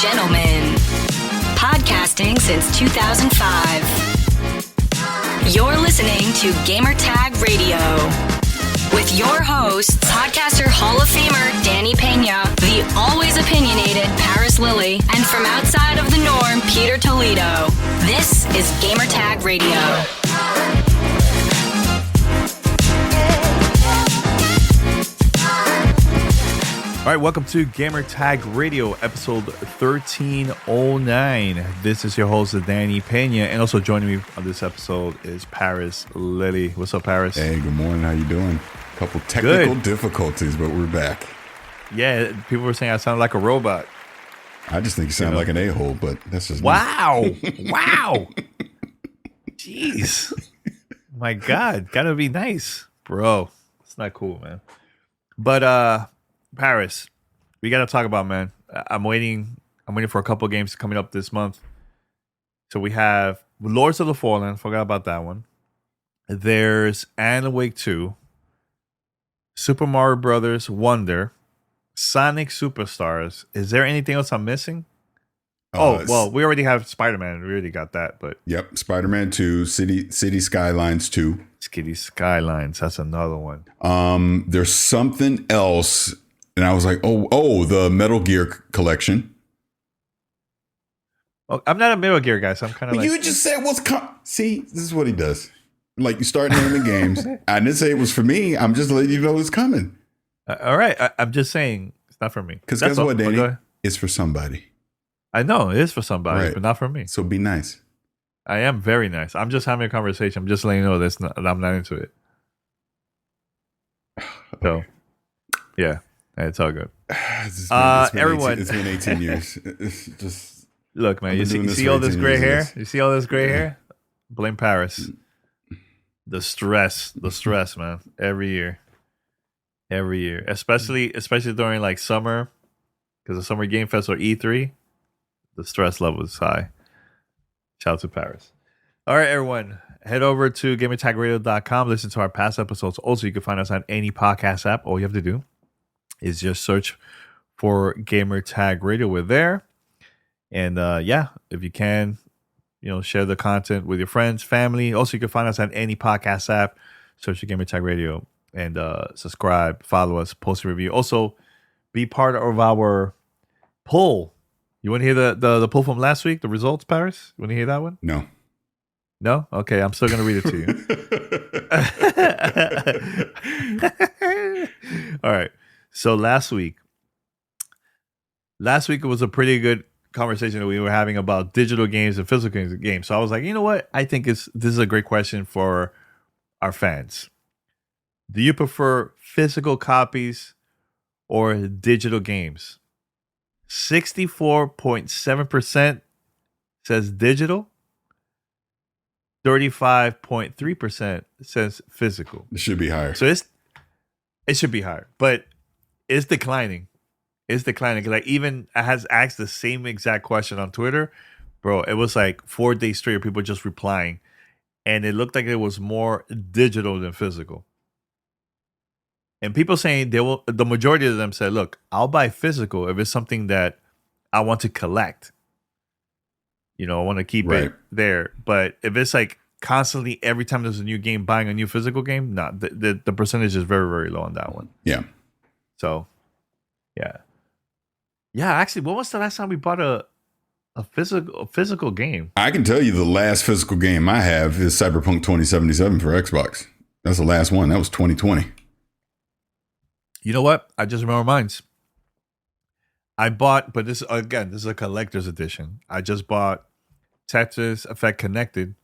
gentlemen, podcasting since 2005. You're listening to Gamertag Radio with your hosts, podcaster Hall of Famer Danny Peña, the always opinionated Paris Lilly, and from outside of the norm, Peter Toledo. This is Gamertag Radio. All right, welcome to Gamertag Radio, episode 1309. This is your host, Danny Peña, and also joining me on this episode is Paris Lilly. What's up, Paris? Hey, good morning. How you doing? A couple technical difficulties, but we're back. Yeah, people were saying I sound like a robot. I just think you sound like an a-hole, but that's just wow. Wow. Jeez. My God, gotta be nice, bro. It's not cool, man. But Paris, we got to talk about, man. I'm waiting for a couple of games coming up this month. So we have Lords of the Fallen. Forgot about that one. There's Alan Wake 2, Super Mario Brothers Wonder, Sonic Superstars. Is there anything else I'm missing? Well, we already have Spider-Man. We already got that, but yep, Spider-Man 2, City Skylines 2. City Skylines, that's another one. There's something else. And I was like, oh, the Metal Gear collection. Oh, I'm not a Metal Gear guy, so I'm kind of like... You just said what's coming. See, this is what he does. Like, you start naming games. I didn't say it was for me. I'm just letting you know it's coming. All right. I'm just saying it's not for me. Because guess what, Danny? It's for somebody. I know, it is for somebody, but not for me. So be nice. I am very nice. I'm just having a conversation. I'm just letting you know that I'm not into it. So, yeah. It's all good. Everyone, it's been 18 years. Just look, man. You see all this gray hair? You see all this gray hair? Blame Paris. The stress, man. Every year, especially during like summer, because the Summer Game Fest or E3, the stress level is high. Shout out to Paris. All right, everyone. Head over to gamertagradio.com. Listen to our past episodes. Also, you can find us on any podcast app. All you have to do is just search for Gamertag Radio. We're there. And if you can, share the content with your friends, family. Also, you can find us on any podcast app. Search for Gamertag Radio and subscribe, follow us, post a review. Also, be part of our poll. You want to hear the poll from last week, the results, Paris? You want to hear that one? No? Okay, I'm still going to read it to you. All right. So last week it was a pretty good conversation that we were having about digital games and physical games. So I was like, you know what? I think this is a great question for our fans. Do you prefer physical copies or digital games? 64.7% says digital. 35.3% says physical. It should be higher. So it should be higher, but it's declining. Because I has asked the same exact question on Twitter, bro. It was like 4 days straight of people just replying, and it looked like it was more digital than physical. And people saying the majority of them said, "Look, I'll buy physical if it's something that I want to collect. I want to keep it there. But if it's like constantly every time there's a new game, buying a new physical game, the percentage is very, very low on that one." Yeah. So, yeah. Actually, when was the last time we bought a physical game? I can tell you the last physical game I have is Cyberpunk 2077 for Xbox. That's the last one. That was 2020. You know what? I just remember mine's. I bought, but this is a collector's edition. I just bought Tetris Effect Connected.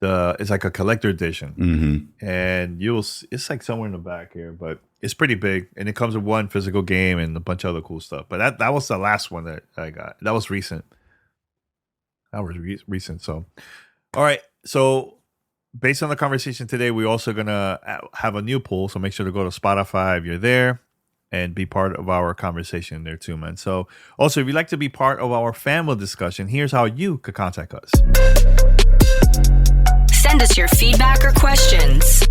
It's like a collector edition, and it's like somewhere in the back here, but it's pretty big, and it comes with one physical game and a bunch of other cool stuff. But that was the last one that I got. That was recent. So, all right. So, based on the conversation today, we're also gonna have a new poll. So make sure to go to Spotify if you're there, and be part of our conversation there too, man. So also, if you'd like to be part of our family discussion, here's how you could contact us. Send us your feedback or questions.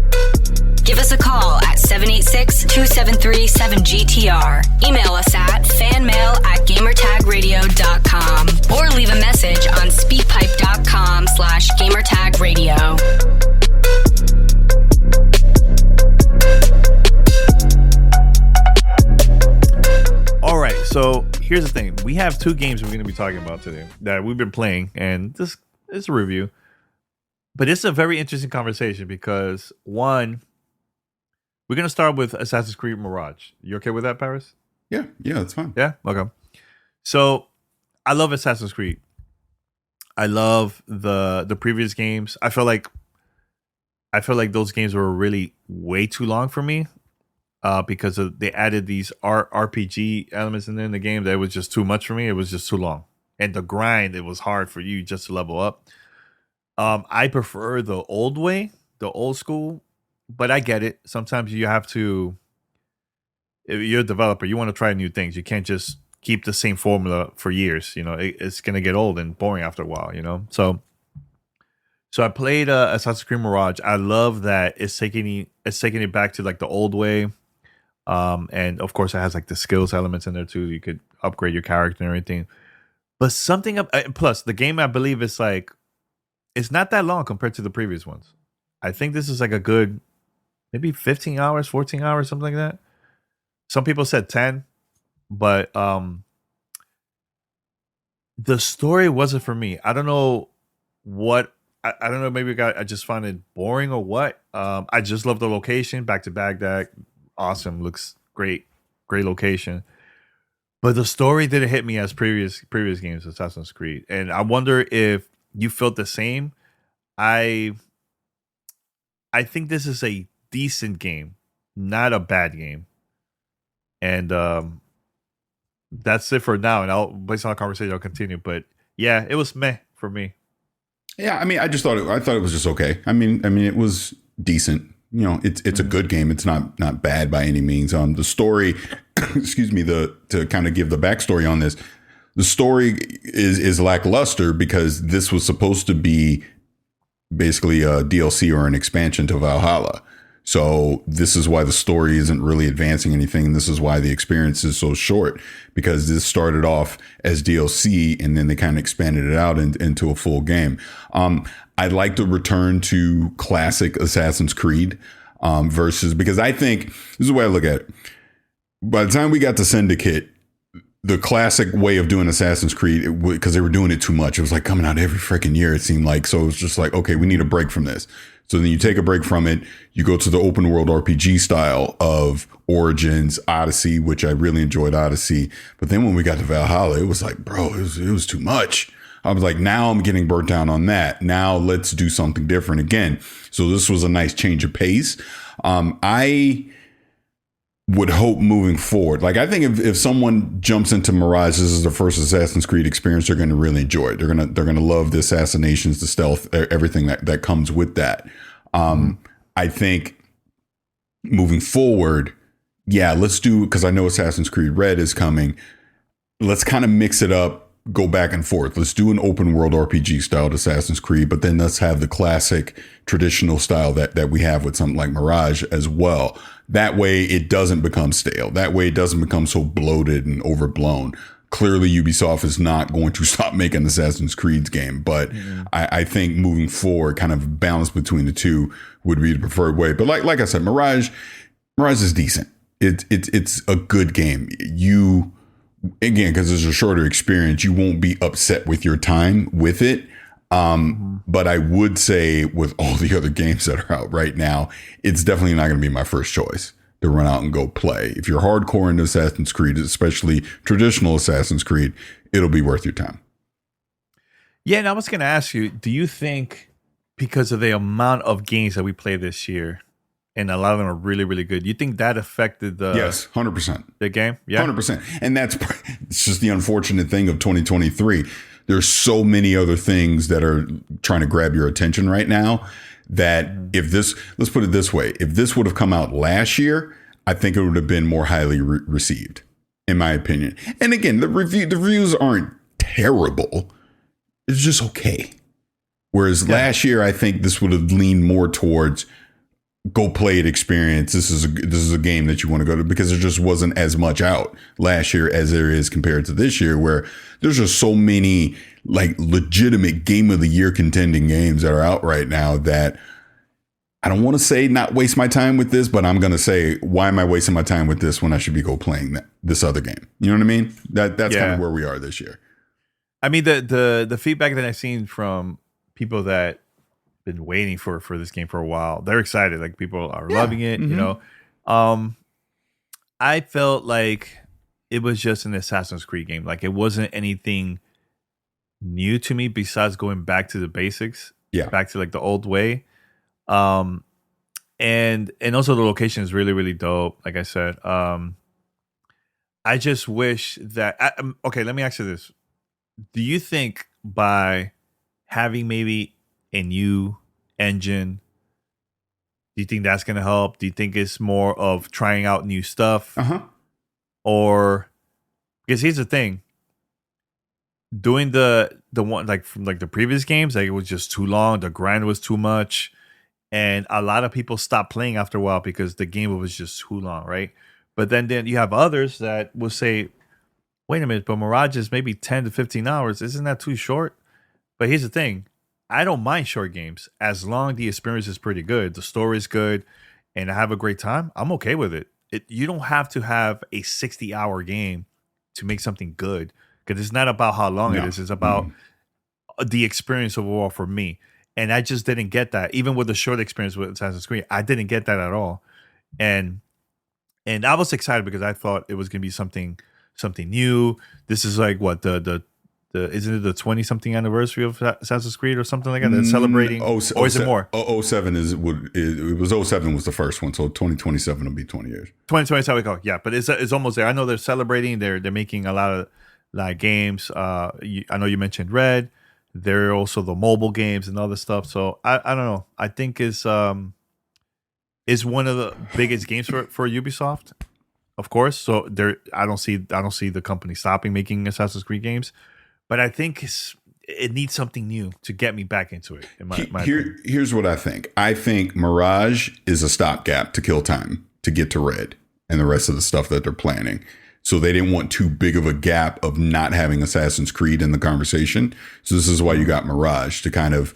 Give us a call at 786-273-7GTR. Email us at fanmail@gamertagradio.com or leave a message on speakpipe.com/gamertagradio. All right, so here's the thing. We have two games we're going to be talking about today that we've been playing, and this is a review. But it's a very interesting conversation because, one, we're going to start with Assassin's Creed Mirage. You okay with that, Paris? Yeah, that's fine. Yeah? Okay. So, I love Assassin's Creed. I love the previous games. I feel like those games were really way too long for me. Because they added these RPG elements in the game that was just too much for me. It was just too long. And the grind, it was hard for you just to level up. I prefer the old way, the old school, but I get it. Sometimes you have to, if you're a developer, you want to try new things. You can't just keep the same formula for years. You know, it's going to get old and boring after a while, you know? So I played Assassin's Creed Mirage. I love that it's taking it back to like the old way. And of course it has like the skills elements in there too. You could upgrade your character and everything. But plus the game, I believe, is like, it's not that long compared to the previous ones. I think this is like a good, maybe 15 hours, 14 hours, something like that. Some people said 10, but the story wasn't for me. I don't know what, I don't know, maybe I just found it boring or what. I just love the location, back to Baghdad. Awesome, looks great location. But the story didn't hit me as previous games, Assassin's Creed. And I wonder if you felt the same. I think this is a decent game, not a bad game. And that's it for now. And based on the conversation, I'll continue. But yeah, it was meh for me. Yeah, I mean, I thought it was just okay. I mean, it was decent. You know, it's a good game. It's not bad by any means. The story, excuse me, to kind of give the backstory on this, the story is lackluster because this was supposed to be basically a DLC or an expansion to Valhalla. So this is why the story isn't really advancing anything. This is why the experience is so short, because this started off as DLC and then they kind of expanded it out into a full game. I'd like to return to classic Assassin's Creed versus, because I think this is the way I look at it. By the time we got to Syndicate, the classic way of doing Assassin's Creed, because they were doing it too much, it was like coming out every freaking year, it seemed like. So it was just like, okay, we need a break from this. So then you take a break from it. You go to the open world RPG style of Origins, Odyssey, which I really enjoyed Odyssey. But then when we got to Valhalla, it was like, bro, it was too much. I was like, now I'm getting burnt down on that. Now let's do something different again. So this was a nice change of pace. I would hope moving forward, like, I think if someone jumps into Mirage, this is the first Assassin's Creed experience, they're going to really enjoy it. They're going to love the assassinations, the stealth, everything that comes with that. I think moving forward, yeah, let's do, because I know Assassin's Creed Red is coming. Let's kind of mix it up. Go back and forth. Let's do an open world RPG style Assassin's Creed, but then let's have the classic traditional style that we have with something like Mirage as well. That way it doesn't become stale. That way it doesn't become so bloated and overblown. Clearly Ubisoft is not going to stop making Assassin's Creed's game, but I think moving forward, kind of balance between the two would be the preferred way. But like I said, Mirage is decent. It's a good game. Again, because it's a shorter experience, you won't be upset with your time with it. But I would say with all the other games that are out right now, it's definitely not going to be my first choice to run out and go play. If you're hardcore into Assassin's Creed, especially traditional Assassin's Creed, it'll be worth your time. Yeah, and I was going to ask you, do you think because of the amount of games that we played this year, and a lot of them are really, really good, you think that affected the... Yes, 100%. The game? Yeah. 100%. And it's just the unfortunate thing of 2023. There's so many other things that are trying to grab your attention right now that if this, let's put it this way, if this would have come out last year, I think it would have been more highly received, in my opinion. And again, the reviews aren't terrible. It's just okay. Whereas last year, I think this would have leaned more towards go play it experience. This is a game that you want to go to, because there just wasn't as much out last year as there is compared to this year, where there's just so many like legitimate game of the year contending games that are out right now that I don't want to say not waste my time with this, but I'm going to say, why am I wasting my time with this when I should be go playing this other game? You know what I mean? That's kind of where we are this year. I mean, the feedback that I've seen from people that been waiting for this game for a while, they're excited. Like, people are loving it. You know, I felt like it was just an Assassin's Creed game. Like, it wasn't anything new to me besides going back to the basics. Back to like the old way. And also the location is really, really dope. Like I said, I just wish that. Okay, let me ask you this: do you think by having maybe a new engine, do you think that's going to help? Do you think it's more of trying out new stuff? Or, because here's the thing, doing the one like from like the previous games, like, it was just too long, the grind was too much, and a lot of people stopped playing after a while because the game was just too long, right? But then you have others that will say, wait a minute, but Mirage is maybe 10 to 15 hours. Isn't that too short? But here's the thing. I don't mind short games as long as the experience is pretty good, the story is good, and I have a great time. I'm okay with it. You don't have to have a 60-hour game to make something good, because it's not about how long it is. It's about the experience overall for me. And I just didn't get that. Even with the short experience with Assassin's Creed, I didn't get that at all. And I was excited because I thought it was going to be something new. This is like what the isn't it the 20-something anniversary of Assassin's Creed or something like that? They're celebrating, or is it more? 07 it was 07 was the first one, so 2027 will be 20 years. 2027, yeah, but it's almost there. I know they're celebrating. They're making a lot of like games. I know you mentioned Red. There are also the mobile games and other stuff. So I don't know. I think is one of the biggest games for Ubisoft, of course. So I don't see the company stopping making Assassin's Creed games, but I think it needs something new to get me back into it. Here's what I think. I think Mirage is a stopgap to kill time to get to Red and the rest of the stuff that they're planning. So they didn't want too big of a gap of not having Assassin's Creed in the conversation. So this is why you got Mirage, to kind of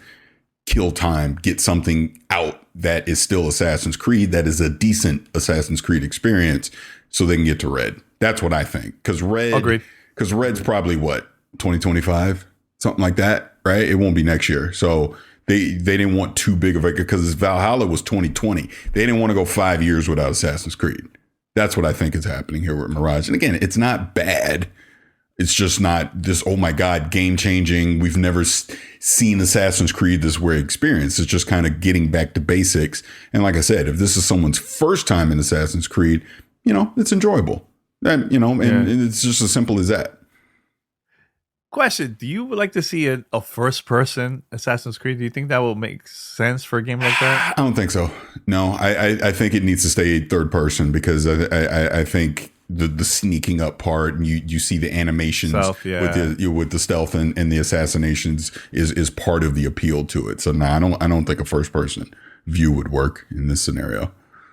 kill time, get something out that is still Assassin's Creed, that is a decent Assassin's Creed experience, so they can get to Red. That's what I think. Because Red's probably what, 2025, something like that, right? It won't be next year. So they didn't want too big of a, because Valhalla was 2020. They didn't want to go 5 years without Assassin's Creed. That's what I think is happening here with Mirage. And again, it's not bad. It's just not this, oh my God, game changing. We've never seen Assassin's Creed this way experience. It's just kind of getting back to basics. And like I said, if this is someone's first time in Assassin's Creed, it's enjoyable. And, and it's just as simple as that. Question: do you like to see a first-person Assassin's Creed? Do you think that will make sense for a game like that? I don't think so. No, I think it needs to stay third-person, because I think the sneaking up part, and you see the animations with the stealth and the assassinations is part of the appeal to it. So no, I don't think a first-person view would work in this scenario.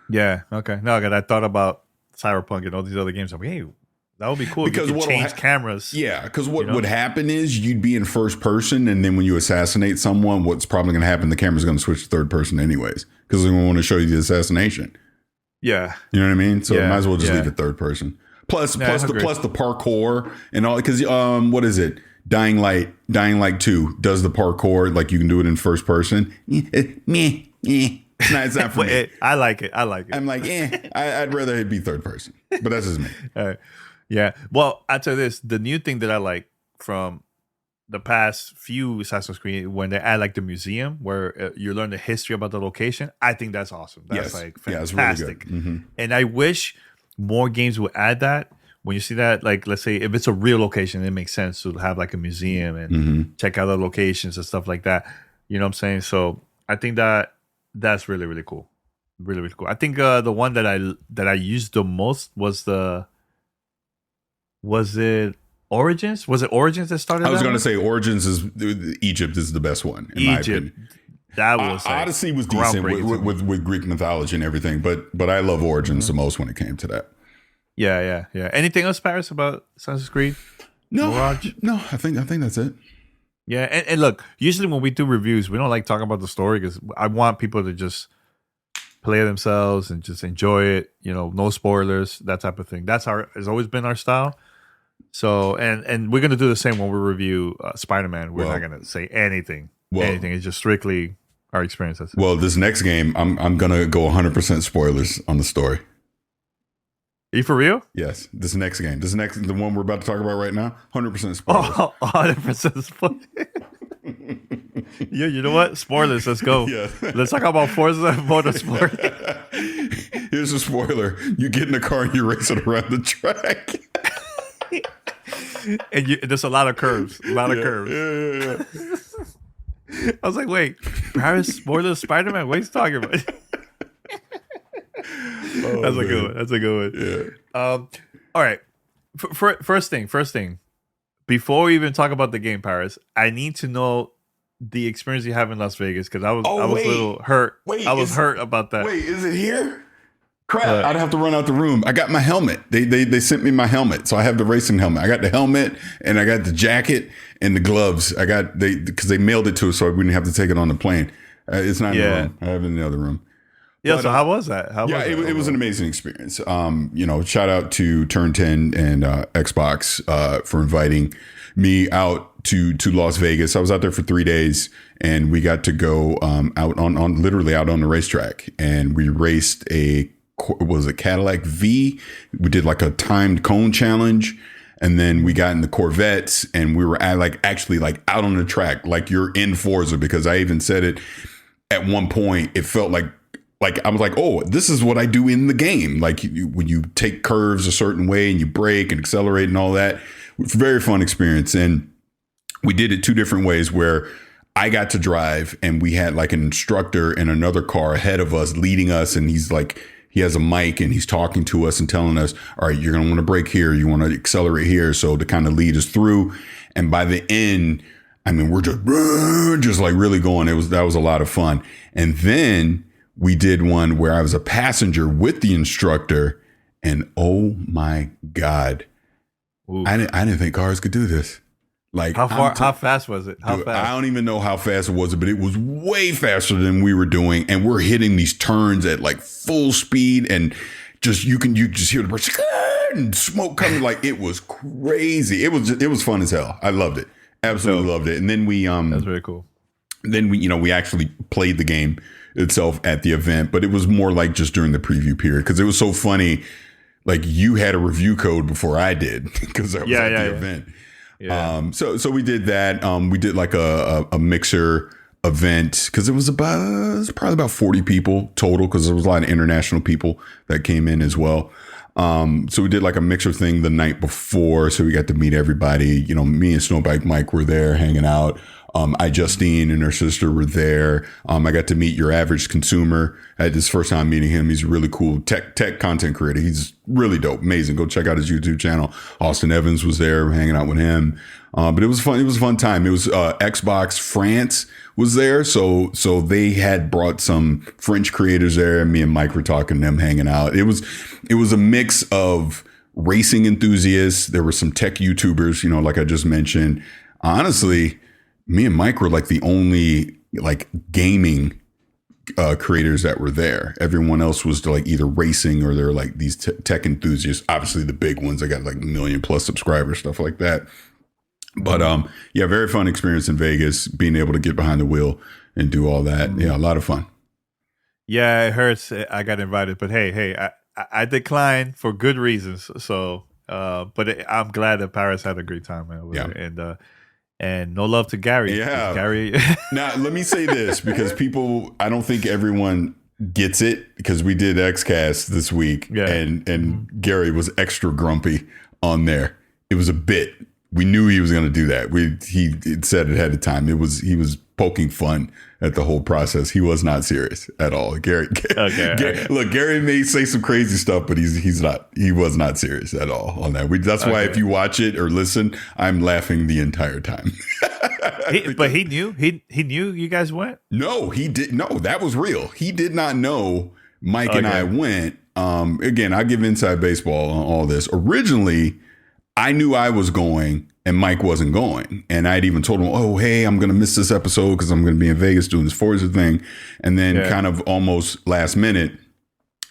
Yeah. Okay. No, I thought about Cyberpunk and all these other games. I'm like, hey, that would be cool, because you change cameras. Yeah, because what would happen is you'd be in first person, and then when you assassinate someone, what's probably going to happen, the camera's going to switch to third person anyways, because they want to show you the assassination. Yeah. You know what I mean? So might as well just leave it third person. Plus the parkour and all, because what is it? Dying Light 2 does the parkour, like you can do it in first person. It's not for me. I like it. I'm like, I'd rather it be third person, but that's just me. All right. Yeah. Well, I'll tell you this. The new thing that I like from the past few Assassin's Creed, when they add like the museum where you learn the history about the location, I think that's awesome. That's like fantastic. Yeah, it's really good. Mm-hmm. And I wish more games would add that. When you see that, like, let's say if it's a real location, it makes sense to have like a museum and check out the locations and stuff like that. You know what I'm saying? So I think that's really, really cool. Really, really cool. I think the one that I used the most was it Origins? Was it Origins that started? I was going to say Origins is Egypt is the best one in my opinion. That was Odyssey was decent with Greek mythology and everything, but I love Origins the most when it came to that. Yeah. Anything else, Paris, about Assassin's Creed? Mirage? No. I think that's it. Yeah, and look, usually when we do reviews, we don't like talking about the story because I want people to just play themselves and just enjoy it. No spoilers, that type of thing. Has always been our style. So, and we're gonna do the same when we review Spider-Man. We're not gonna say anything. It's just strictly our experiences. Well, this next game, I'm gonna go 100% spoilers on the story. Are you for real? Yes. The one we're about to talk about right now, 100% spoilers. 100% spoilers. Yeah, you know what? Spoilers. Let's go. Yeah. Let's talk about Forza Motorsport. Here's a spoiler: you get in a car and you're racing around the track. And there's a lot of curves. Yeah. I was like, wait, Paris spoilers Spider-Man? What are you talking about? That's a good one. Yeah. All right. First thing. Before we even talk about the game, Paris, I need to know the experience you have in Las Vegas because I was a little hurt. I was hurt about that. Wait, is it here? Crap! I'd have to run out the room. I got my helmet. They sent me my helmet, so I have the racing helmet. I got the helmet and I got the jacket and the gloves. Because they mailed it to us, so we didn't have to take it on the plane. It's not in the room. I have it in the other room. Yeah. But, so how was that? It was an amazing experience. Shout out to Turn 10 and Xbox for inviting me out to Las Vegas. I was out there for 3 days, and we got to go out on the racetrack, and we raced a Cadillac V. We did like a timed cone challenge, and then we got in the Corvettes, and we were actually out on the track, like you're in Forza, because I even said it at one point. It felt like I was like, oh, this is what I do in the game. Like when you take curves a certain way and you brake and accelerate and all that. It's a very fun experience. And we did it 2 different ways where I got to drive and we had like an instructor in another car ahead of us leading us. And he has a mic and he's talking to us and telling us, all right, you're going to want to brake here. You want to accelerate here. So to kind of lead us through. And by the end, I mean, we're just like really going. That was a lot of fun. And then we did one where I was a passenger with the instructor, and oh my God, I didn't think cars could do this. Like how fast was it? I don't even know how fast it was, but it was way faster than we were doing, and we're hitting these turns at like full speed, and you just hear the burst and smoke coming. Like it was crazy. It was fun as hell. I loved it. Absolutely loved it. And then that's very cool. Then we actually played the game itself at the event, but it was more like just during the preview period because it was so funny. Like you had a review code before I did because I was at the event. Yeah. So we did that. We did like a mixer event because it was probably about 40 people total because there was a lot of international people that came in as well. So we did like a mixer thing the night before. So we got to meet everybody. Me and Snowbike Mike were there hanging out. Justine and her sister were there. I got to meet Your Average Consumer. I had this first time meeting him. He's a really cool tech content creator. He's really dope. Amazing. Go check out his YouTube channel. Austin Evans was there hanging out with him. But it was fun. It was a fun time. It was, Xbox France was there. So they had brought some French creators there, and me and Mike were talking to them, hanging out. It was a mix of racing enthusiasts. There were some tech YouTubers, like I just mentioned. Honestly, me and Mike were like the only like gaming creators that were there. Everyone else was like either racing or they're like these tech enthusiasts. Obviously the big ones, they got like 1 million+ subscribers, stuff like that. But very fun experience in Vegas, being able to get behind the wheel and do all that. Yeah, a lot of fun. Yeah, it hurts. I got invited, but hey, I declined for good reasons. So, but I'm glad that Paris had a great time, man. And no love to Gary. Yeah. Gary. Now, let me say this, because I don't think everyone gets it, because we did XCast this week, and Gary was extra grumpy on there. It was a bit. We knew he was going to do that. He said it ahead of time. He was poking fun at the whole process. He was not serious at all. Gary, look, Gary may say some crazy stuff, but he was not serious at all on that. That's why if you watch it or listen, I'm laughing the entire time. But he knew you guys went? No, he did. No, that was real. He did not know Mike and I went. Again, I give inside baseball on all this. Originally, I knew I was going and Mike wasn't going. And I'd even told him, oh, hey, I'm going to miss this episode because I'm going to be in Vegas doing this Forza thing. And then kind of almost last minute,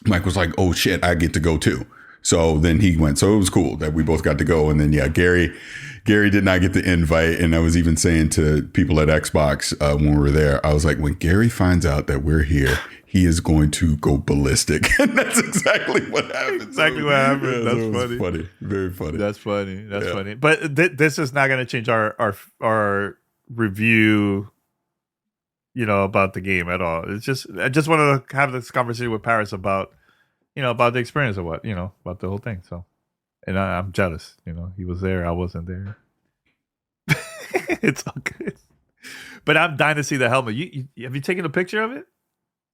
Mike was like, oh, shit, I get to go too. So then he went. So it was cool that we both got to go. And then, Gary did not get the invite. And I was even saying to people at Xbox when we were there, I was like, when Gary finds out that we're here, he is going to go ballistic. And that's exactly what happened. Exactly what happened. That's funny. Very funny. That's funny. But this is not going to change our review, about the game at all. It's just, I just wanted to have this conversation with Paris about, about the experience of about the whole thing. So, and I'm jealous, he was there. I wasn't there. It's all good. But I'm dying to see the helmet. Have you taken a picture of it?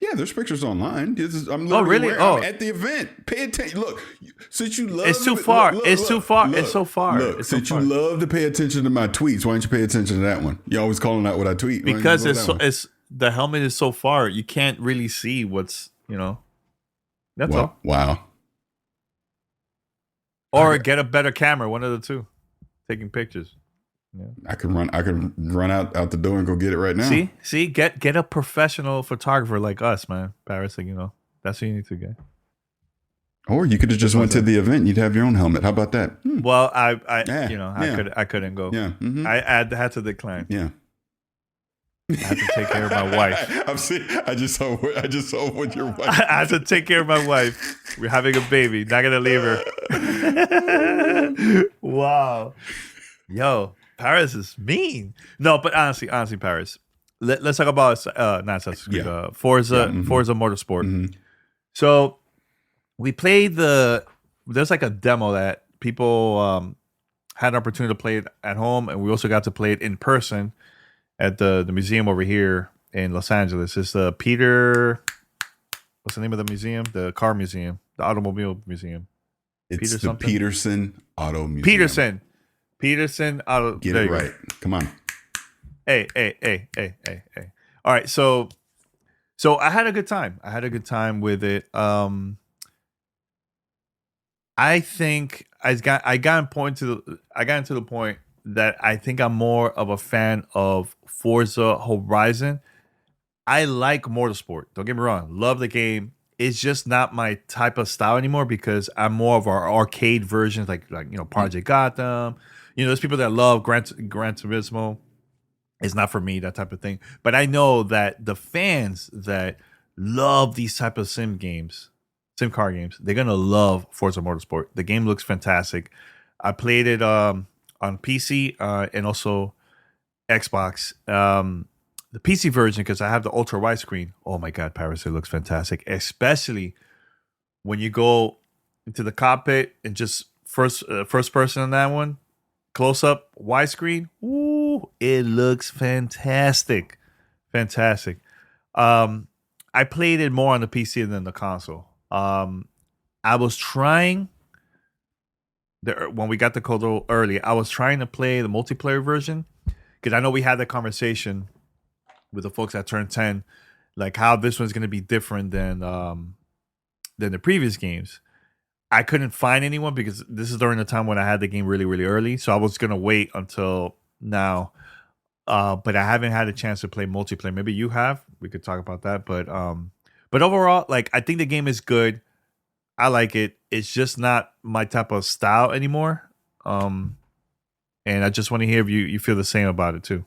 Yeah, there's pictures online. I'm really? I'm at the event. Pay attention. Look, since you love... It's too far. It's too far. It's so far. Look, since you love to pay attention to my tweets, why don't you pay attention to that one? You're always calling out what I tweet. Because it's the helmet is so far, you can't really see what's, That's all. Wow. Or get a better camera, one of the two, taking pictures. Yeah. I can run out the door and go get it right now. See, get a professional photographer like us, man. Paris, that's what you need to get. Or you could have just went to the event. You'd have your own helmet. How about that? Well, I couldn't go. Yeah, I had to decline. Yeah, I had to take care of my wife. I just saw what your wife. I had to take care of my wife. We're having a baby. Not gonna leave her. Wow, yo. Paris is mean. No, but honestly, Paris. Let's talk about Forza Motorsport. Mm-hmm. So we played there's like a demo that people had an opportunity to play it at home, and we also got to play it in person at the museum over here in Los Angeles. It's the what's the name of the museum? The car museum, the automobile museum. It's the Peterson Auto Museum. Peterson Auto. Get it right. Come on. Hey. All right, so I had a good time. With it. I think I got into the point that I think I'm more of a fan of Forza Horizon. I like Motorsport. Don't get me wrong. Love the game. It's just not my type of style anymore because I'm more of our arcade versions, like Project Gotham. There's people that love Gran Turismo. It's not for me, that type of thing. But I know that the fans that love these type of sim car games, they're going to love Forza Motorsport. The game looks fantastic. I played it on PC and also Xbox. The PC version, because I have the ultra widescreen. Oh my God, Paris, it looks fantastic. Especially when you go into the cockpit and just first person on that one. Close up, widescreen. Ooh, it looks fantastic. Fantastic. I played it more on the PC than the console. I was trying, when we got the code early, I was trying to play the multiplayer version because I know we had that conversation with the folks at Turn 10, like how this one's going to be different than the previous games. I couldn't find anyone because this is during the time when I had the game really, really early. So I was going to wait until now. But I haven't had a chance to play multiplayer. Maybe you have. We could talk about that. But overall, I think the game is good. I like it. It's just not my type of style anymore. And I just want to hear if you feel the same about it too.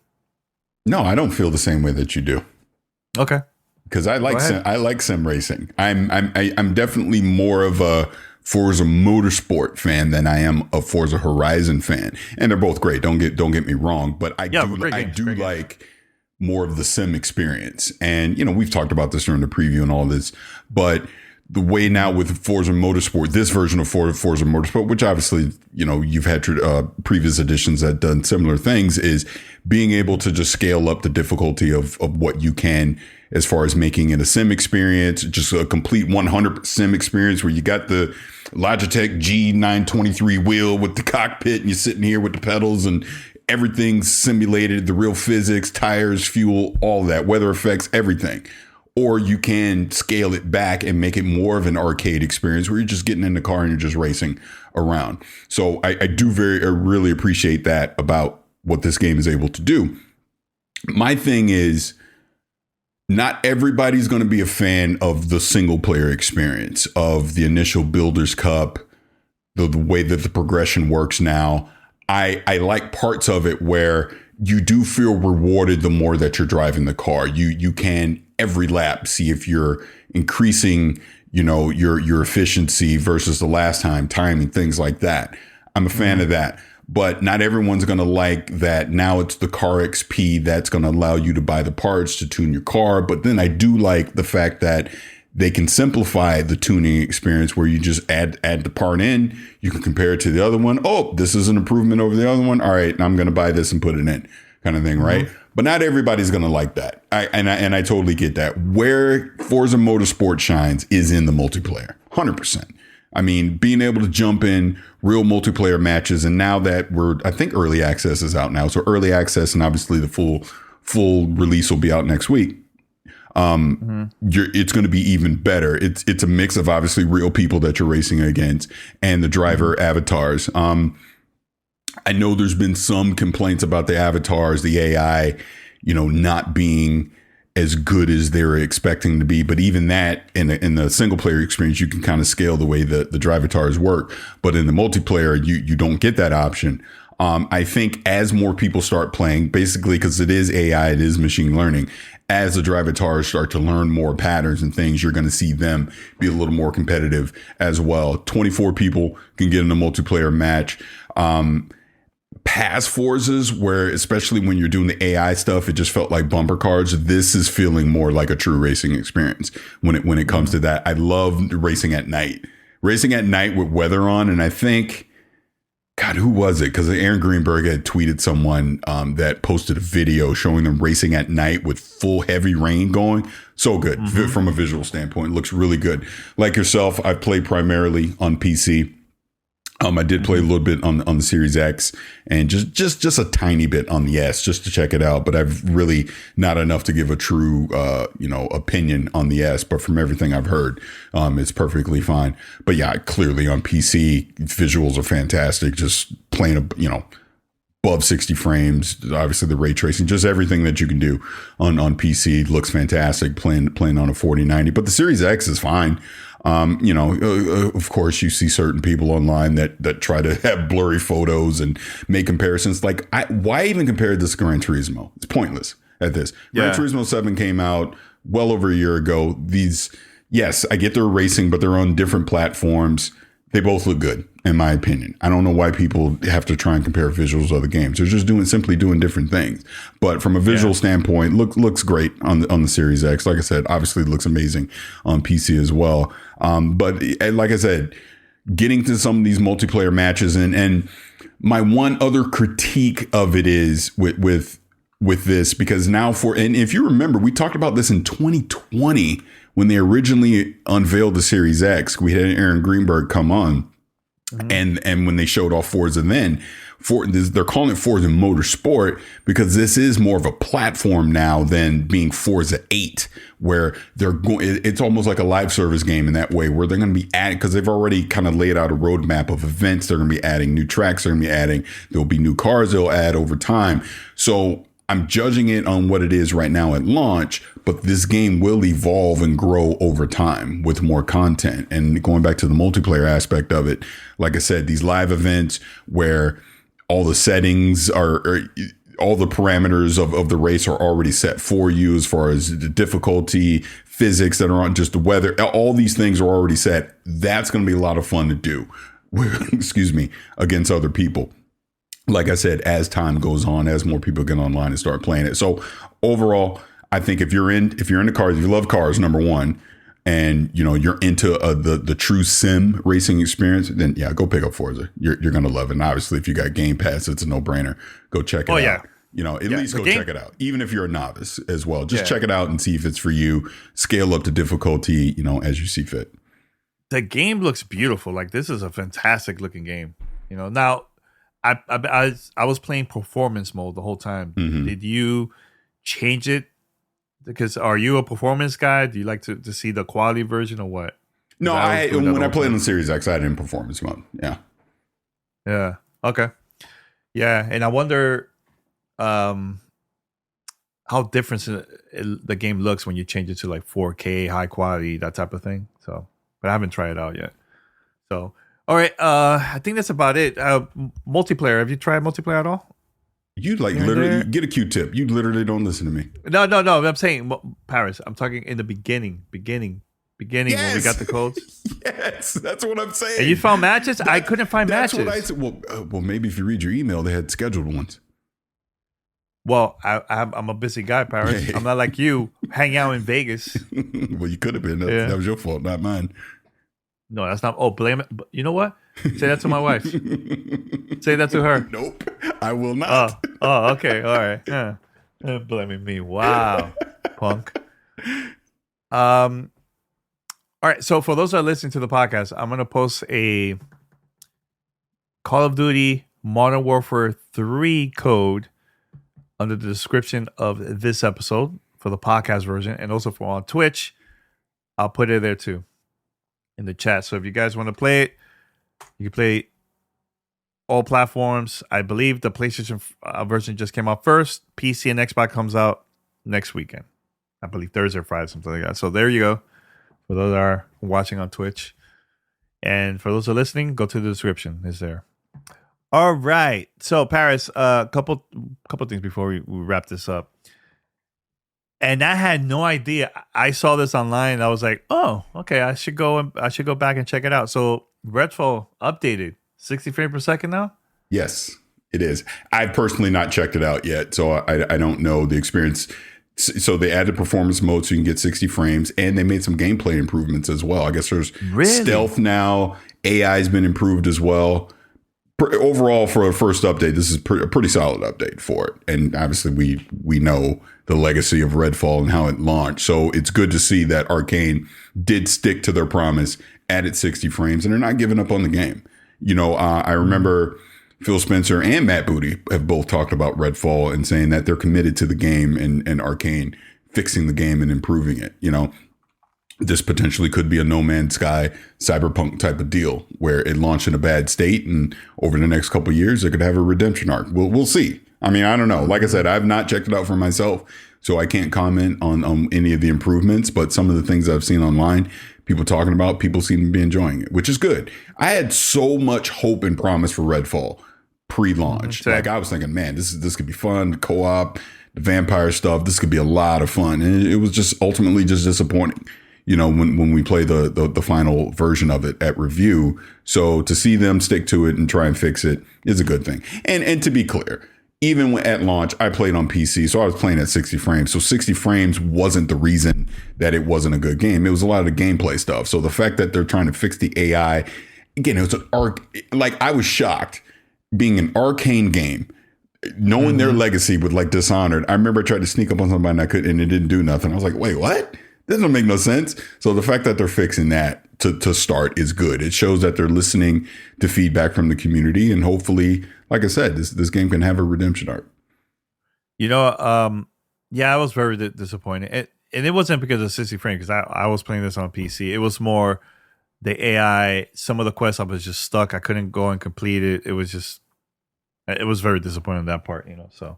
No, I don't feel the same way that you do. Okay. Because I like sim racing. I'm definitely more of a Forza Motorsport fan than I am a Forza Horizon fan, and they're both great. Don't get me wrong, but I do like more of the sim experience. And we've talked about this during the preview and all this, but the way now with Forza Motorsport, this version of Forza Motorsport, which obviously, you've had previous editions that done similar things, is being able to just scale up the difficulty of what you can as far as making it a sim experience, just a complete 100% sim experience where you got the Logitech G923 wheel with the cockpit and you're sitting here with the pedals and everything's simulated, the real physics, tires, fuel, all that, weather effects, everything. Or you can scale it back and make it more of an arcade experience where you're just getting in the car and you're just racing around. So I really appreciate that about what this game is able to do. My thing is, not everybody's going to be a fan of the single player experience of the initial Builders Cup, the way that the progression works now. I like parts of it where you do feel rewarded the more that you're driving the car. You can every lap see if you're increasing, your efficiency versus the last time, timing, things like that. I'm a fan of that, but not everyone's going to like that. Now it's the car XP that's going to allow you to buy the parts to tune your car. But then I do like the fact that they can simplify the tuning experience where you just add the part in. You can compare it to the other one. Oh, this is an improvement over the other one. All right, I'm going to buy this and put it in, kind of thing, right? But not everybody's going to like that. I totally get that. Where Forza Motorsport shines is in the multiplayer, 100%. I mean, being able to jump in real multiplayer matches, and now that I think early access is out now. So early access, and obviously the full release will be out next week. It's going to be even better. It's a mix of obviously real people that you're racing against and the driver avatars. I know there's been some complaints about the avatars, the AI, not being as good as they were expecting to be. But even that in the single player experience, you can kind of scale the way the driver avatars work. But in the multiplayer, you don't get that option. I think as more people start playing, basically, because it is AI, it is machine learning, as the driver avatars start to learn more patterns and things, you're going to see them be a little more competitive as well. 24 people can get in a multiplayer match. Past Forzas, where especially when you're doing the AI stuff, it just felt like bumper cars. This is feeling more like a true racing experience when it comes to that. I love racing at night with weather on. And I think, God, who was it? Because Aaron Greenberg had tweeted someone that posted a video showing them racing at night with full heavy rain going. So good from a visual standpoint. It looks really good. Like yourself, I've played primarily on PC. I did play a little bit on the Series X and just a tiny bit on the S just to check it out. But I've really not enough to give a true, opinion on the S. But from everything I've heard, it's perfectly fine. But yeah, clearly on PC, visuals are fantastic. Just playing, above 60 frames. Obviously, the ray tracing, just everything that you can do on PC looks fantastic. Playing on a 4090, but the Series X is fine. Of course, you see certain people online that try to have blurry photos and make comparisons. Like, why even compare this to Gran Turismo? It's pointless at this. Yeah. Gran Turismo 7 came out well over a year ago. Yes, I get they're racing, but they're on different platforms. They both look good, in my opinion. I don't know why people have to try and compare visuals of the games. They're just simply doing different things. But from a visual standpoint, looks great on the Series X. Like I said, obviously it looks amazing on PC as well. But like I said, getting to some of these multiplayer matches and my one other critique of it is with this, because now and if you remember, we talked about this in 2020 when they originally unveiled the Series X. We had Aaron Greenberg come on, and when they showed off Forza, they're calling it Forza Motorsport because this is more of a platform now than being Forza 8, where it's almost like a live service game in that way, where they're going to be adding, because they've already kind of laid out a roadmap of events. They're going to be adding new tracks. There'll be new cars they'll add over time. So I'm judging it on what it is right now at launch, but this game will evolve and grow over time with more content. And going back to the multiplayer aspect of it, like I said, these live events where all the settings all the parameters of the race are already set for you, as far as the difficulty, physics that are on, just the weather, all these things are already set. That's going to be a lot of fun to do, against other people. Like I said, as time goes on, as more people get online and start playing it. So overall, I think if you're into cars, if you love cars, number one, and you're into the true sim racing experience, then yeah, go pick up Forza. You're gonna love it. And obviously, if you got Game Pass, it's a no brainer. Go check it out. Yeah. At least go check it out. Even if you're a novice as well, just check it out and see if it's for you. Scale up the difficulty, as you see fit. The game looks beautiful. Like, this is a fantastic looking game. Now I was playing performance mode the whole time. Mm-hmm. Did you change it? Because are you a performance guy? Do you like to see the quality version or what? No, when I played on Series X, I had it in performance mode. Yeah. Yeah. Okay. Yeah, and I wonder how different the game looks when you change it to like 4K, high quality, that type of thing. So, but I haven't tried it out yet. So, all right. I think that's about it. Multiplayer. Have you tried multiplayer at all? You literally get a Q-tip. You literally don't listen to me. No. I'm saying Paris. I'm talking in the beginning when we got the codes. Yes, that's what I'm saying. And you found matches? I couldn't find matches. That's what I said. Well, maybe if you read your email, they had scheduled ones. Well, I'm a busy guy, Paris. I'm not like you, hang out in Vegas. Well, you could have been. That was your fault, not mine. No, that's not. Oh, blame it. You know what? Say that to my wife. Say that to her. Nope, I will not. Oh, okay. All right. Yeah. Blaming me. Wow, punk. All right. So for those that are listening to the podcast, I'm going to post a Call of Duty Modern Warfare 3 code under the description of this episode for the podcast version, and also for on Twitch. I'll put it there too in the chat. So if you guys want to play it, you can play all platforms. I believe the PlayStation version just came out first. PC and Xbox comes out next weekend. I believe Thursday or Friday, something like that. So there you go. For those that are watching on Twitch. And for those who are listening, go to the description. It's there. All right. So Paris, a couple things before we wrap this up. And I had no idea. I saw this online and I was like, oh, okay, I should go back and check it out. So Redfall updated 60 frames per second now? Yes, it is. I've personally not checked it out yet, so I don't know the experience. So they added performance mode so you can get 60 frames, and they made some gameplay improvements as well. I guess there's stealth now. AI has been improved as well. Overall, for a first update, this is a pretty solid update for it. And obviously, we know the legacy of Redfall and how it launched. So it's good to see that Arcane did stick to their promise, added 60 frames, and they're not giving up on the game. I remember Phil Spencer and Matt Booty have both talked about Redfall and saying that they're committed to the game and Arcane fixing the game and improving it. This potentially could be a No Man's Sky cyberpunk type of deal where it launched in a bad state, and over the next couple of years, it could have a redemption arc. We'll see. I mean, I don't know. Like I said, I've not checked it out for myself, so I can't comment on any of the improvements, but some of the things I've seen online, people talking about, people seem to be enjoying it, which is good. I had so much hope and promise for Redfall pre-launch. Like, I was thinking, man, this could be fun, co-op, the vampire stuff. This could be a lot of fun. And it was just ultimately just disappointing. When we play the final version of it at review. So to see them stick to it and try and fix it is a good thing. And to be clear, even at launch, I played on PC, so I was playing at 60 frames. So 60 frames wasn't the reason that it wasn't a good game. It was a lot of the gameplay stuff. So the fact that they're trying to fix the AI, again, it was I was shocked being an Arcane game, knowing their legacy with like Dishonored. I remember I tried to sneak up on somebody and I couldn't, and it didn't do nothing. I was like, wait, what? This doesn't make no sense. So the fact that they're fixing that to start is good. It shows that they're listening to feedback from the community, and hopefully, like I said, this game can have a redemption arc. I was very disappointed, and it wasn't because of 60 frames, because I was playing this on PC. It was more the AI. Some of the quests I was just stuck. I couldn't go and complete it. It was very disappointing, that part. So,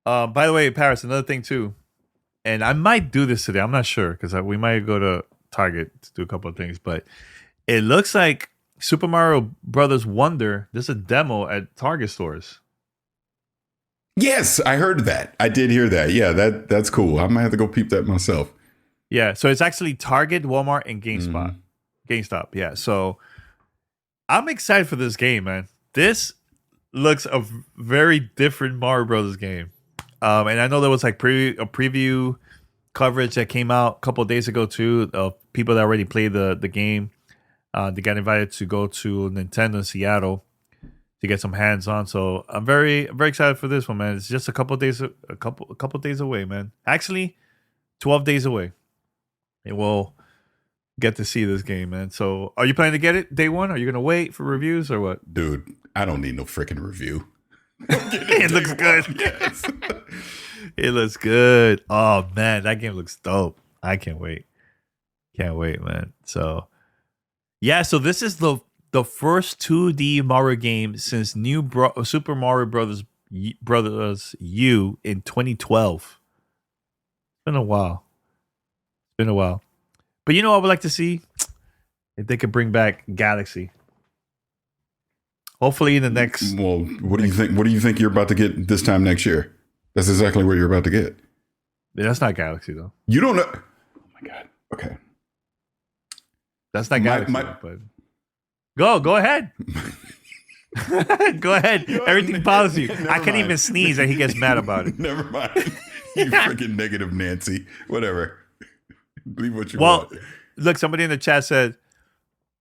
by the way, Paris, another thing too. And I might do this today. I'm not sure, because we might go to Target to do a couple of things. But it looks like Super Mario Brothers Wonder, there's a demo at Target stores. Yes, I heard that. I did hear that. Yeah, that's cool. I might have to go peep that myself. Yeah, so it's actually Target, Walmart, and GameStop. Yeah, so I'm excited for this game, man. This looks a very different Mario Brothers game. And I know there was like a preview coverage that came out a couple of days ago too of people that already played the game. They got invited to go to Nintendo in Seattle to get some hands on. So I'm very excited for this one, man. It's just a couple of days away, man. Actually, 12 days away. And we'll get to see this game, man. So are you planning to get it day one? Are you gonna wait for reviews or what? Dude, I don't need no freaking review. It looks good. Yes. It looks good. Oh man, that game looks dope. I can't wait. Can't wait, man. So yeah, so this is the first 2D Mario game since Super Mario Brothers U in 2012. It's been a while. But you know what I would like to see? If they could bring back Galaxy. Hopefully in the next... Well, what do you think? What do you think you're about to get this time next year? That's exactly what you're about to get. Yeah, that's not Galaxy, though. You don't know... Oh, my God. Okay. That's not Galaxy, but... Go ahead. Go ahead. Everything bothers you. I can't even sneeze and he gets mad about it. Never mind. You freaking negative Nancy. Whatever. Believe what you want. Look, somebody in the chat said,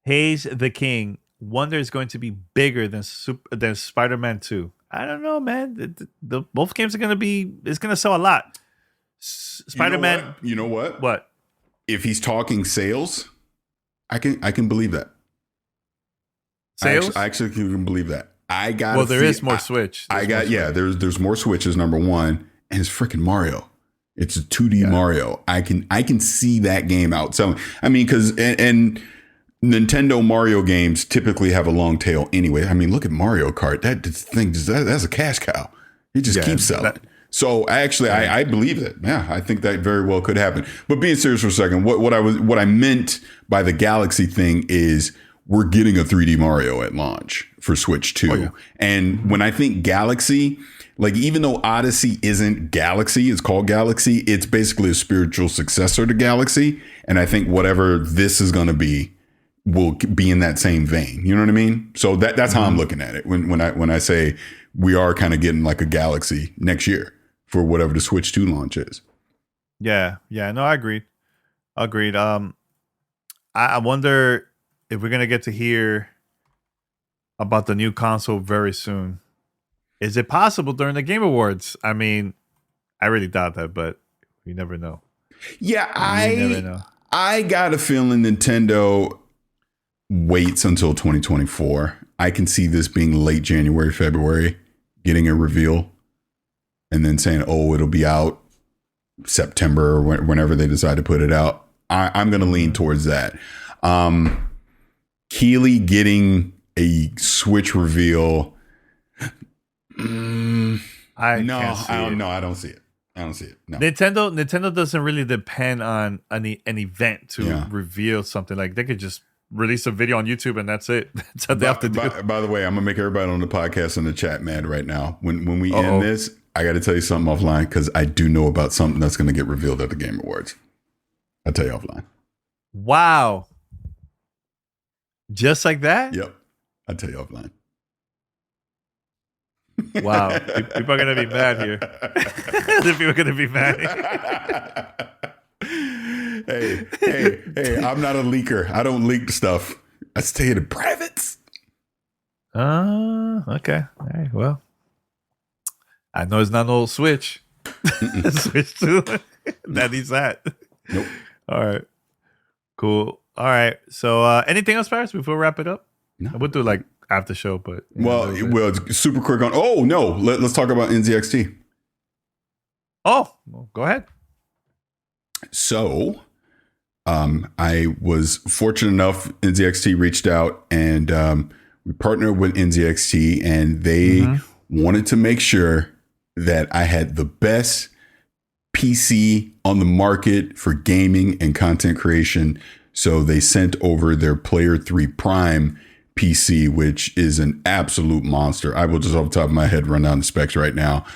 Hayes the King, Wonder is going to be bigger than Spider-Man 2. I don't know, man. The both games are going to sell a lot. Spider-Man. You know what? What? If he's talking sales, I can believe that. Sales? I actually can believe that. There is more Switch. There's more Switches, number one, and it's freaking Mario. It's a 2D Mario. I can see that game outselling. I mean, because and Nintendo Mario games typically have a long tail anyway. I mean, look at Mario Kart. That's a cash cow. It just keeps selling. So actually, I believe it. Yeah, I think that very well could happen. But being serious for a second, what I meant by the Galaxy thing is we're getting a 3D Mario at launch for Switch 2. Oh, yeah. And when I think Galaxy, like even though Odyssey isn't Galaxy, it's called Galaxy, it's basically a spiritual successor to Galaxy. And I think whatever this is going to be will be in that same vein. You know what I mean? So that's how I'm looking at it when I say we are kind of getting like a Galaxy next year for whatever the Switch 2 launch is. Yeah. No, I agreed. I wonder if we're going to get to hear about the new console very soon. Is it possible during the Game Awards? I mean, I really doubt that, but you never know. Yeah, I got a feeling Nintendo waits until 2024. I can see this being late January, February, getting a reveal, and then saying, oh, it'll be out September or whenever they decide to put it out. I'm going to lean towards that. Keeley getting a Switch reveal. I don't see it. No. Nintendo doesn't really depend on an event to reveal something. Like they could just release a video on YouTube and that's it. That's what they have to do. By the way, I'm gonna make everybody on the podcast and the chat mad right now. When we end this, I got to tell you something offline because I do know about something that's going to get revealed at the Game Awards. I'll tell you offline. Wow. Just like that? Yep. I'll tell you offline. Wow. People are going to be mad here. People are going to be mad. Hey, I'm not a leaker. I don't leak stuff. I stay in privates. Okay. All right. Well, I know it's not an old Switch. Switch 2. That needs that. Nope. All right. Cool. All right. So anything else, Paris, before we wrap it up? No. We'll do like after show, but well, super quick on. Oh no, let's talk about NZXT. Well, go ahead. So, I was fortunate enough. NZXT reached out and we partnered with NZXT, and they wanted to make sure that I had the best PC on the market for gaming and content creation. So they sent over their Player 3 Prime PC, which is an absolute monster. I will just off the top of my head run down the specs right now.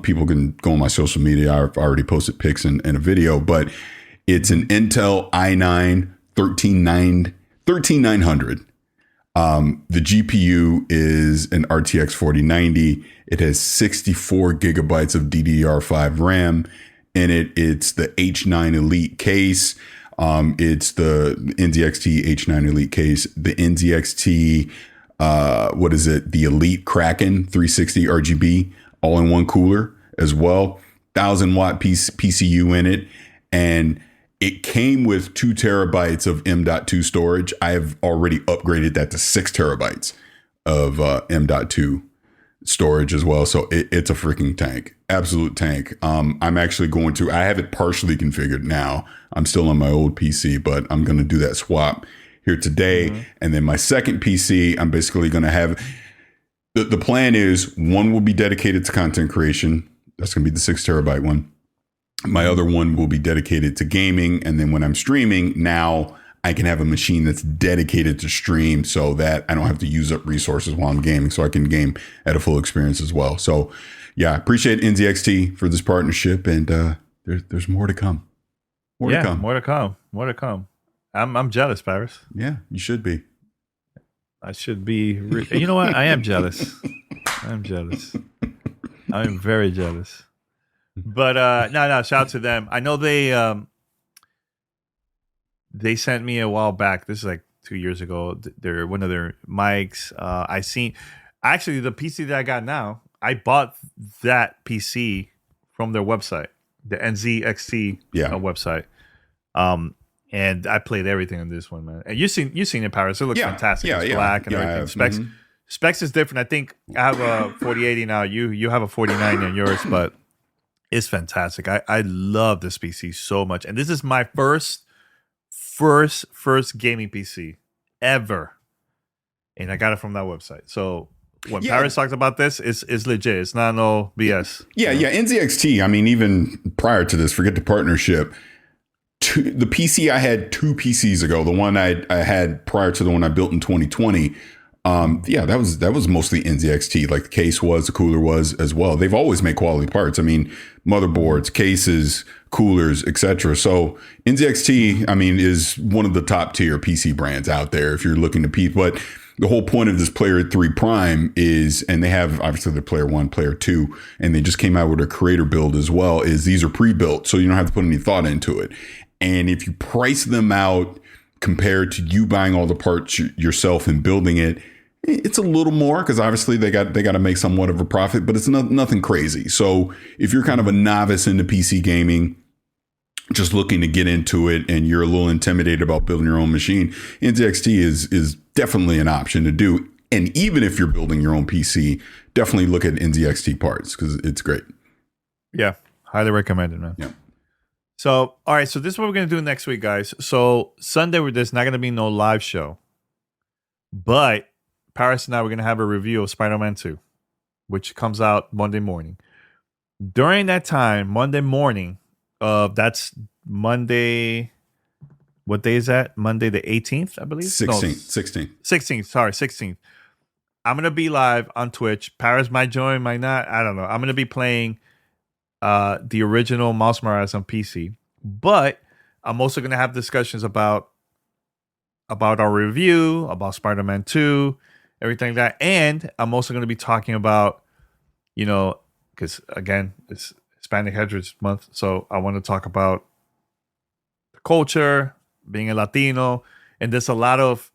People can go on my social media. I've already posted pics and a video, but it's an Intel i9 13900. The GPU is an RTX 4090. It has 64 gigabytes of DDR5 RAM. in it. It's the H9 Elite case. It's the NZXT H9 Elite case, the NZXT, the Elite Kraken 360 RGB all-in-one cooler as well. 1,000-watt PCU in it. And it came with 2 terabytes of M.2 storage. I have already upgraded that to 6 terabytes of M.2 storage as well. So it's a freaking tank, absolute tank. I'm actually I have it partially configured now. I'm still on my old PC, but I'm going to do that swap here today. Mm-hmm. And then my second PC, I'm basically going to have, the plan is one will be dedicated to content creation. That's going to be the 6 terabyte one. My other one will be dedicated to gaming. And then when I'm streaming, now I can have a machine that's dedicated to stream so that I don't have to use up resources while I'm gaming, so I can game at a full experience as well. So yeah, I appreciate NZXT for this partnership, and there's more to come. More to come. I'm jealous, Paris. Yeah, you should be. I should be. You know what? I am jealous. I'm very jealous. But no, shout out to them. I know they sent me a while back. This is like 2 years ago. They're one of their mics. I seen actually the PC that I got now. I bought that PC from their website, the NZXT website. And I played everything on this one, man. And you seen it, Paris. It looks fantastic. It's black and everything. Specs is different. I think I have a 4080 now. You have a 4090 in yours, but it's fantastic. I love this PC so much. And this is my first gaming PC ever. And I got it from that website. So when Paris talks about this, it's legit. It's not no BS. Yeah. NZXT, I mean, even prior to this, forget the partnership. The PC I had 2 PCs ago, the one I had prior to the one I built in 2020. That was mostly NZXT. Like the case was, the cooler was as well. They've always made quality parts. I mean, motherboards, cases, coolers, etc. So NZXT, I mean, is one of the top tier PC brands out there if you're looking to compete. But the whole point of this Player 3 Prime is, and they have obviously the Player 1, Player 2, and they just came out with a creator build as well, is these are pre-built, so you don't have to put any thought into it. And if you price them out compared to you buying all the parts yourself and building it, it's a little more because obviously they got to make somewhat of a profit, but it's nothing crazy. So if you're kind of a novice into PC gaming, just looking to get into it, and you're a little intimidated about building your own machine, NZXT is definitely an option to do. And even if you're building your own PC, definitely look at NZXT parts because it's great. Yeah, highly recommended, man. Yeah. So, all right. So this is what we're going to do next week, guys. So Sunday, there's not going to be no live show. But Paris and I, we're going to have a review of Spider-Man 2, which comes out Monday morning. During that time, Monday morning, that's Monday. What day is that? Monday the 18th, I believe? 16th. 16th. I'm going to be live on Twitch. Paris might join, might not. I don't know. I'm going to be playing the original Miles Morales on PC, but I'm also going to have discussions about our review, about Spider-Man 2, everything like that. And I'm also going to be talking about, because again, it's Hispanic Heritage Month. So I want to talk about the culture, being a Latino, and there's a lot of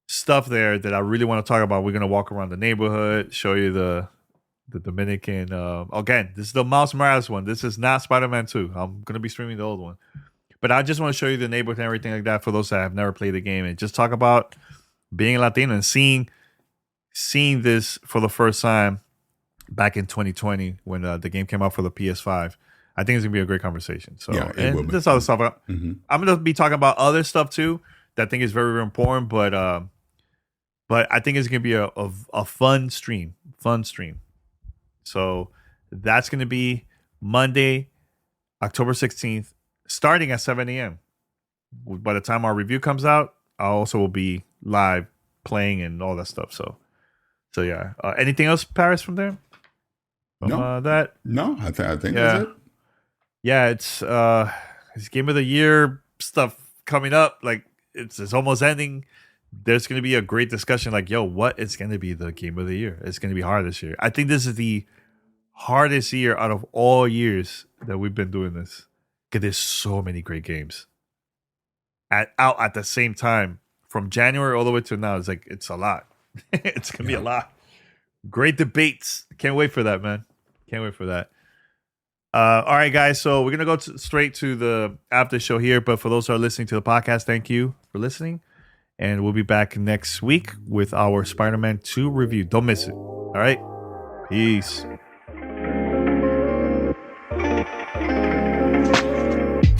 stuff there that I really want to talk about. We're going to walk around the neighborhood, show you the Dominican. Again, this is the Miles Morales one. This is not Spider-Man 2. I'm going to be streaming the old one. But I just want to show you the neighborhood and everything like that for those that have never played the game, and just talk about being a Latino and seeing this for the first time back in 2020 when the game came out for the PS5. I think it's going to be a great conversation. So, and this other stuff. I'm going to be talking about other stuff too that I think is very, very important, but I think it's going to be a fun stream. So that's going to be Monday, October 16th, starting at 7 a.m. By the time our review comes out, I also will be live playing and all that stuff. So yeah. Anything else, Paris, from there? That? No, I think that's it. Yeah, it's Game of the Year stuff coming up. Like it's almost ending. There's going to be a great discussion. Like, what is going to be the Game of the Year? It's going to be hard this year. I think this is the hardest year out of all years that we've been doing this. Because there's so many great games out at the same time. From January all the way to now, it's a lot. It's going to be a lot. Great debates. Can't wait for that, man. Can't wait for that. All right, guys. So we're going to go straight to the after show here. But for those who are listening to the podcast, thank you for listening. And we'll be back next week with our Spider-Man 2 review. Don't miss it. All right. Peace.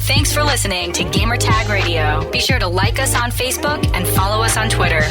Thanks for listening to Gamertag Radio. Be sure to like us on Facebook and follow us on Twitter.